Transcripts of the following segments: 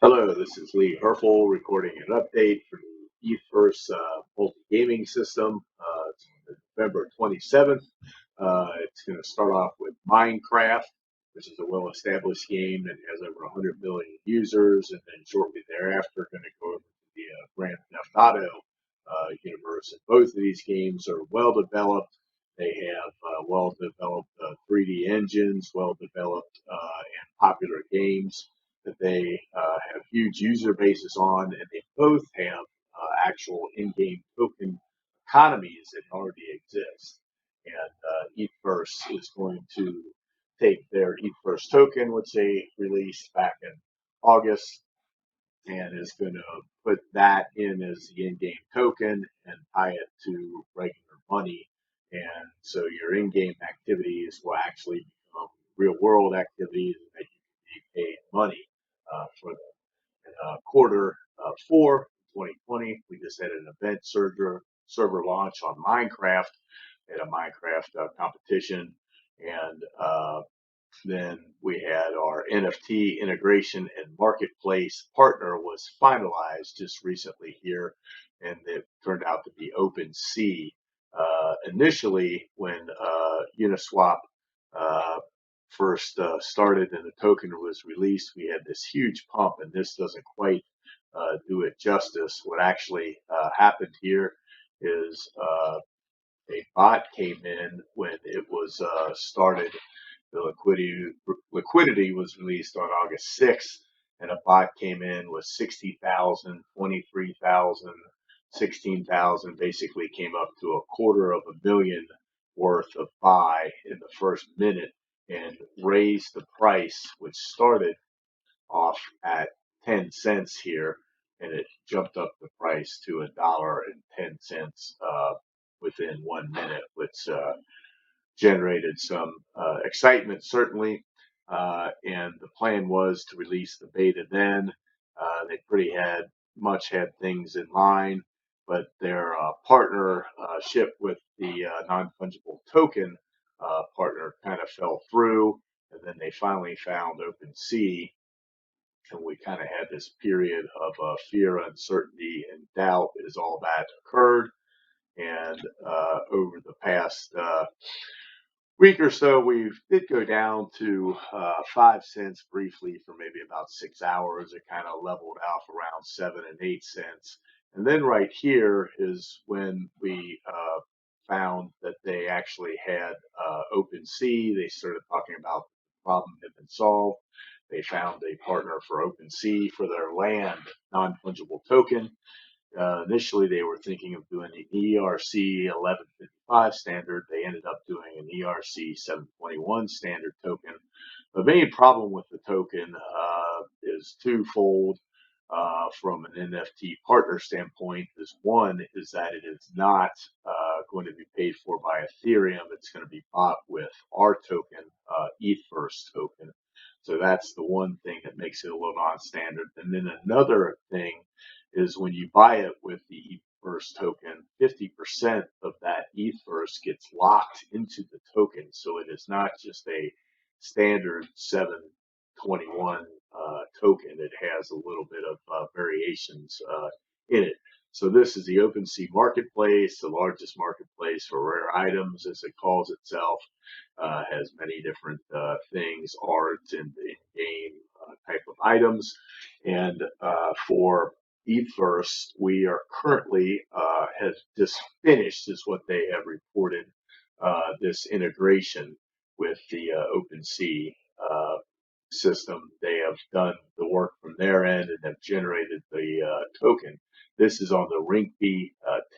Hello, this is Lee Herfel recording an update for the Ethverse Multigaming system. It's November 27th. It's going to start off with Minecraft, which is a well-established game that has over 100 million users, and then shortly thereafter going to go over to the Grand Theft Auto universe. And both of these games are well-developed. They have well-developed 3D engines, well-developed and popular games that they have huge user bases on, and they both have actual in-game token economies that already exist. And Ethverse is going to take their Ethverse token, which they released back in August, and is going to put that in as the in-game token and tie it to regular money. And so your in-game activities will actually become real-world activities that you can be paid money for them. In quarter 4, 2020, we just had an event server launch on Minecraft at a Minecraft competition, and then we had our NFT integration and marketplace partner was finalized just recently here, and it turned out to be OpenSea. Initially, when Uniswap first started and the token was released, we had this huge pump, and this doesn't quite do it justice. What actually happened here is a bot came in when it was started. The liquidity was released on August 6th, and a bot came in with 60,000, 23,000, 16,000, basically came up to $250,000 worth of buy in the first minute and raised the price, which started off at 10 cents here, and it jumped up the price to $1.10 within 1 minute, which generated some excitement, certainly. And the plan was to release the beta then. They pretty much had things in line, but their partnership with the non-fungible token partner kind of fell through. And then they finally found OpenSea, and we kind of had this period of fear, uncertainty, and doubt as all that occurred. And over the past week or so, we did go down to 5 cents briefly for maybe about 6 hours. It kind of leveled out around 7 and 8 cents. And then right here is when we found that they actually had OpenSea. They started talking about the problem had been solved. They found a partner for OpenSea for their land non-fungible token. Initially, they were thinking of doing the ERC 1155 standard. They ended up doing an ERC 721 standard token. The main problem with the token is twofold from an NFT partner standpoint. One is that it is not going to be paid for by Ethereum. It's going to be bought with our token, Ethverse token. So that's the one thing that makes it a little non-standard. And then another thing is when you buy it with the Ethverse token, 50% of that Ethverse gets locked into the token. So it is not just a standard 721 token. It has a little bit of variations in it. So this is the OpenSea marketplace, the largest marketplace for rare items, as it calls itself. Has many different things, art and in-game type of items. And for Ethverse, we are currently has just finished, is what they have reported, this integration with the OpenSea system. They have done the work from their end and have generated the token. This is on the Rinkeby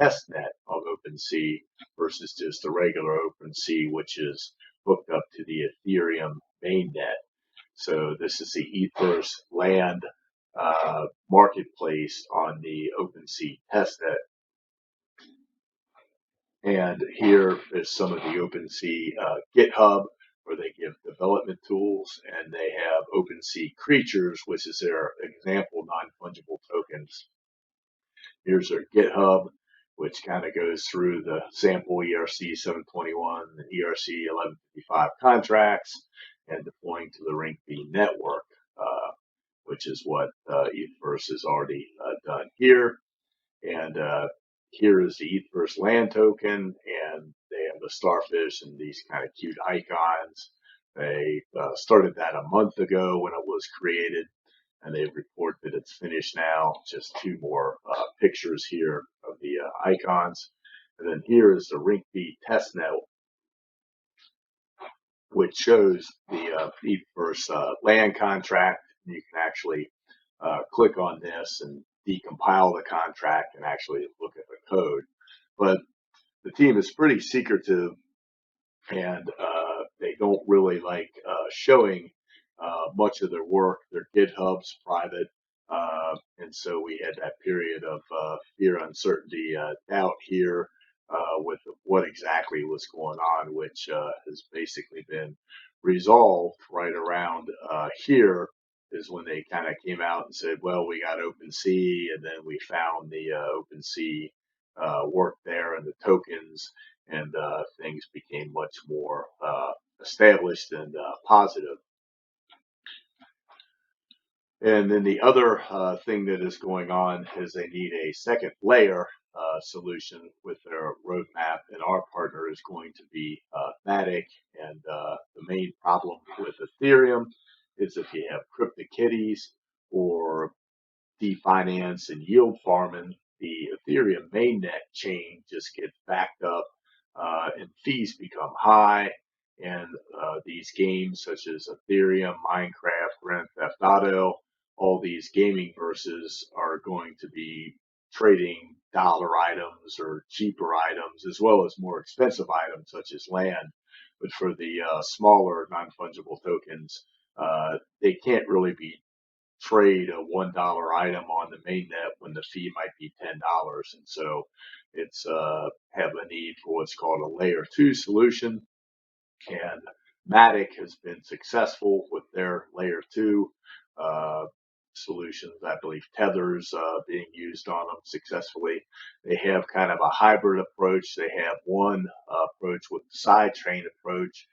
testnet of OpenSea versus just the regular OpenSea, which is hooked up to the Ethereum mainnet. So this is the Ethverse land marketplace on the OpenSea testnet. And here is some of the OpenSea GitHub, where they give development tools, and they have OpenSea creatures, which is their example non-fungible tokens. Here's their GitHub, which kind of goes through the sample ERC 721 and ERC 1155 contracts and deploying to the Rinkeby network. which is what Ethverse has already done here. And here is the Ethverse land token, and they have the starfish and these kind of cute icons. They started that a month ago when it was created, and they report that it's finished now. Just two more pictures here of the icons. And then here is the Rinkeby testnet, which shows the Ethverse land contract. You can actually click on this and decompile the contract and actually look at the code. But the team is pretty secretive, and they don't really like showing much of their work. Their GitHub's private, and so we had that period of fear, uncertainty, doubt here with what exactly was going on, which has basically been resolved right around here. Is when they kind of came out and said, well, we got OpenSea, and then we found the OpenSea work there and the tokens, and things became much more established and positive. And then the other thing that is going on is they need a second layer solution with their roadmap, and our partner is going to be Matic. And the main problem with Ethereum is if you have CryptoKitties or definance and yield farming, the Ethereum mainnet chain just gets backed up and fees become high. And these games such as Ethereum, Minecraft, Grand Theft Auto, all these gaming verses are going to be trading dollar items or cheaper items as well as more expensive items such as land. But for the smaller non-fungible tokens, they can't really be trade a $1 item on the mainnet when the fee might be $10, and so it's have a need for what's called a layer 2 solution. And Matic has been successful with their layer 2 solutions. I believe Tether's being used on them successfully. They have kind of a hybrid approach. They have one approach with the sidechain approach,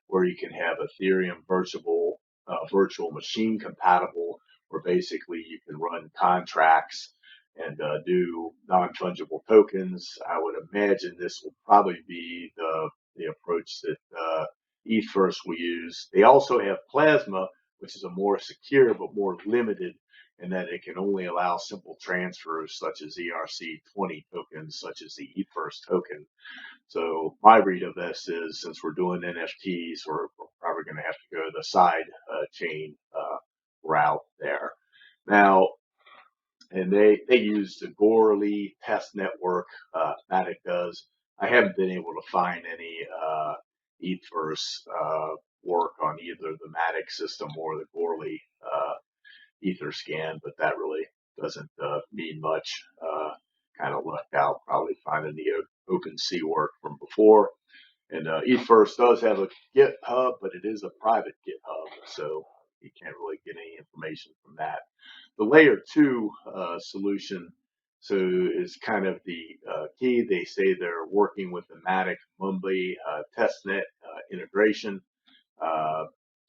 where you can have Ethereum virtual machine compatible, where basically you can run contracts and do non-fungible tokens. I would imagine this will probably be the approach that Ethverse will use. They also have Plasma, which is a more secure but more limited in that it can only allow simple transfers such as ERC20 tokens, such as the Ethverse token. So my read of this is, since we're doing NFTs, we're probably going to have to go the side chain route there. Now, and they use the Gorley test network, Matic does. I haven't been able to find any Ethverse work on either the Matic system or the Gorley Etherscan, but that really doesn't mean much. Kind of lucked out probably finding the OpenSea work from before. And Ethverse does have a GitHub, but it is a private GitHub, so you can't really get any information from that. The layer 2 solution is kind of the key. They say they're working with the Matic Mumbai testnet integration.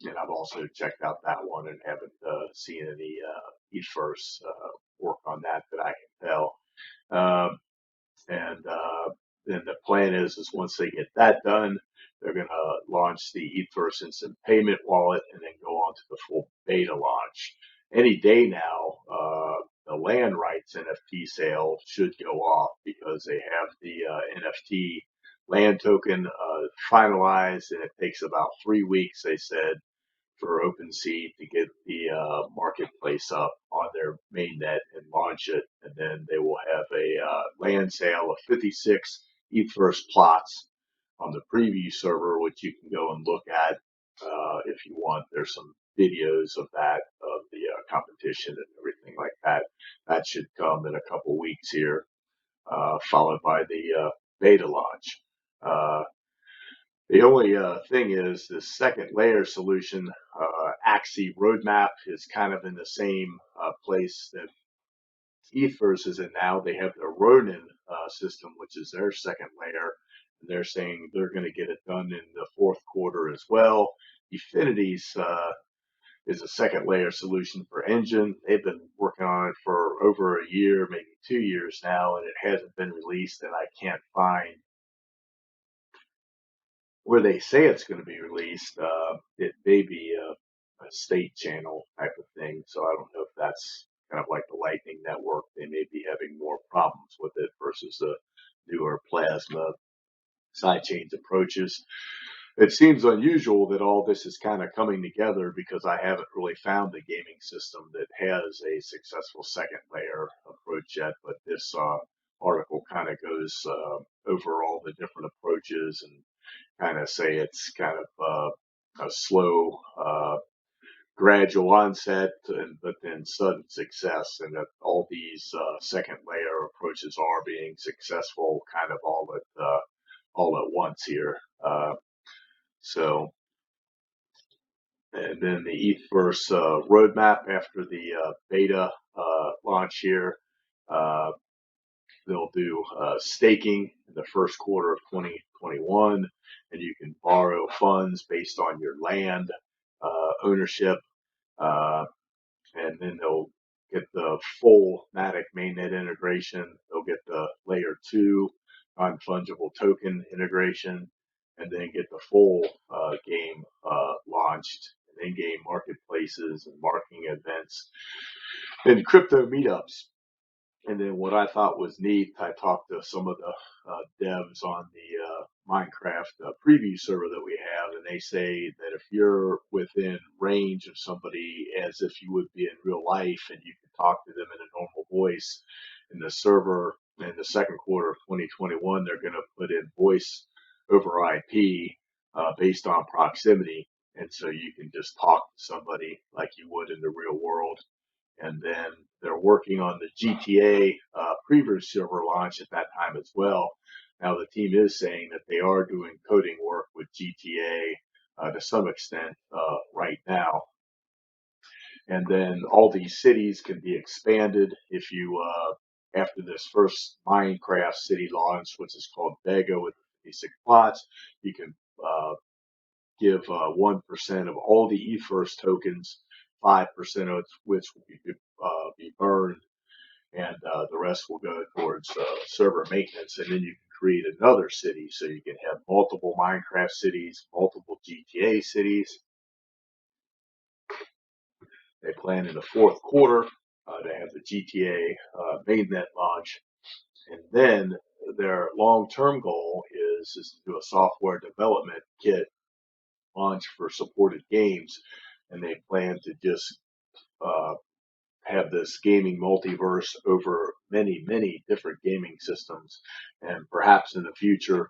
And I've also checked out that one and haven't seen any Ethverse work on that I can tell. And then the plan is once they get that done, they're going to launch the Ethverse Instant Payment Wallet and then go on to the full beta launch. Any day now, the land rights NFT sale should go off because they have the NFT land token finalized, and it takes about 3 weeks, they said, for OpenSea to get the marketplace up on their mainnet and launch it. And then they will have a land sale of 56 Ethverse plots on the preview server, which you can go and look at if you want. There's some videos of that, of the competition and everything like that. That should come in a couple weeks here, followed by the beta launch. The only thing is the second layer solution, Axie roadmap, is kind of in the same place that Ethverse is in now. They have their Ronin system, which is their second layer. And they're saying they're going to get it done in the fourth quarter as well. Infinity's is a second layer solution for Engine. They've been working on it for over a year, maybe 2 years now, and it hasn't been released, and I can't find where they say it's going to be released. It may be a state channel type of thing, so I don't know if that's kind of like the Lightning Network. They may be having more problems with it versus the newer Plasma sidechains approaches. It seems unusual that all this is kind of coming together because I haven't really found a gaming system that has a successful second layer approach yet. But this article kind of goes over all the different approaches and kind of say it's kind of a slow, gradual onset, but then sudden success, and that all these second layer approaches are being successful kind of all at once here. So, and then the Ethverse roadmap after the beta launch here, uh, they'll do staking in the first quarter of 2021, and you can borrow funds based on your land ownership, uh, and then they'll get the full Matic mainnet integration. They'll get the layer 2 non-fungible token integration, and then get the full game launched, and in-game marketplaces and marketing events and crypto meetups. And then what I thought was neat, I talked to some of the devs on the Minecraft preview server that we have, and they say that if you're within range of somebody as if you would be in real life and you can talk to them in a normal voice, in the server in the second quarter of 2021, they're going to put in voice over IP based on proximity. And so you can just talk to somebody like you would in the real world. And then they're working on the GTA preview server launch at that time as well. Now the team is saying that they are doing coding work with GTA to some extent right now. And then all these cities can be expanded if you, after this first Minecraft city launch, which is called Vega with 56 plots, you can give 1% of all the Ethverse tokens, 5% of which will be burned, and the rest will go towards server maintenance. And then you can create another city, so you can have multiple Minecraft cities, multiple GTA cities. They plan in the fourth quarter to have the GTA mainnet launch, and then their long-term goal is to do a software development kit launch for supported games, and they plan to just have this gaming multiverse over many, many different gaming systems. And perhaps in the future,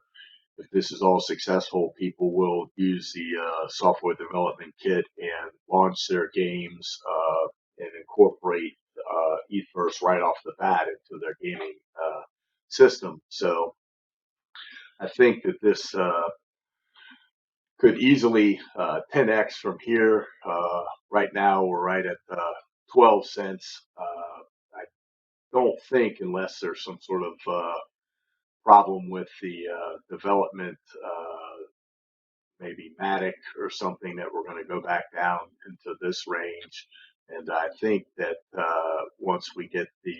if this is all successful, people will use the software development kit and launch their games and incorporate Ethverse right off the bat into their gaming system. So I think that this could easily 10x from here. Right now, we're right at 12 cents. I don't think, unless there's some sort of problem with the development, maybe Matic or something, that we're going to go back down into this range. And I think that once we get the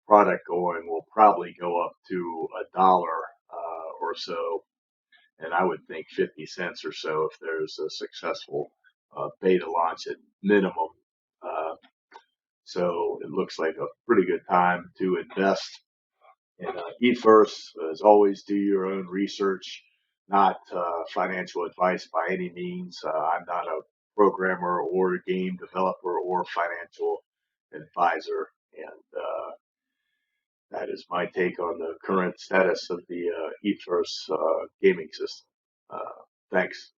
product going, we'll probably go up to $1 or so. And I would think 50 cents or so if there's a successful beta launch at minimum. So it looks like a pretty good time to invest in Ethverse. As always, do your own research, not financial advice by any means. I'm not a programmer or game developer or financial advisor. And that is my take on the current status of the Ethverse gaming system. Thanks.